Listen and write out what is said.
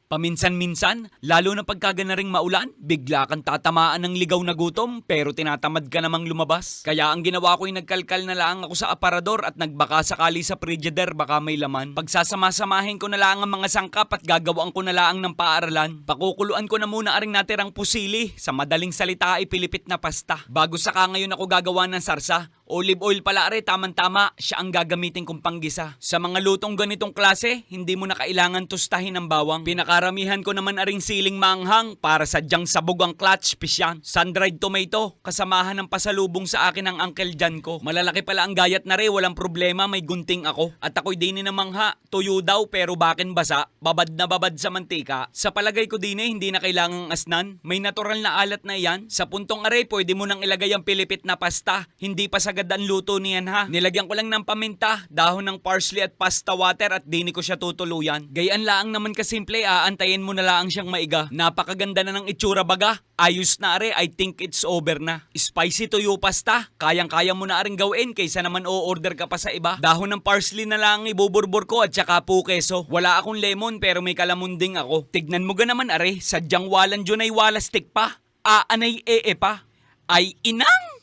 Paminsan-minsan, lalo na pagkaganaring maulan, bigla kang tatamaan ng ligaw na gutom pero tinatamad ka namang lumabas. Kaya ang ginawa ko ay nagkalkal na lang ako sa aparador at nagbaka sakali sa frigider baka may laman. Pagsasama-samahin ko na lang ang mga sangkap at gagawaan ko na lang ng paaralan. Pakukuluan ko na muna aring natirang pusili. Sa madaling salita ay pilipit na pasta. Bago saka ngayon ako gagawa ng sarsa. Olive oil pala are, tamang-tama, siya ang gagamitin kong panggisa. Sa mga lutong ganitong klase, hindi mo na kailangan tustahin ng bawang. Pinakaramihan ko naman aring siling manghang para sadyang sabog ang clutch fish yan. Sun-dried tomato, kasamahan ng pasalubong sa akin ng Uncle Jan ko. Malalaki pala ang gayat na re, walang problema, may gunting ako. At ako'y dini ng mangha, tuyo daw pero bakin basa, babad na babad sa mantika. Sa palagay ko dini, hindi na kailangang asnan. May natural na alat na yan. Sa puntong are, pwede mo nang ilagay ang pilipit na pasta. Hindi pa sa ang luto niyan ha. Nilagyan ko lang ng paminta, dahon ng parsley at pasta water at dini ko siya tutuluyan. Gayaan laang naman kasimple, aantayin mo na laang siyang maiga. Napakaganda na ng itsura baga. Ayos na are, I think it's over na. Spicy tuyo pasta, kayang-kaya mo na aring gawin kaysa naman o-order ka pa sa iba. Dahon ng parsley na lang ibuburbur ko at saka po keso. Wala akong lemon pero may kalamunding ako. Tignan mo ga naman are, sadyang walan dyan ay walastik pa. Aanay pa. Ay inang!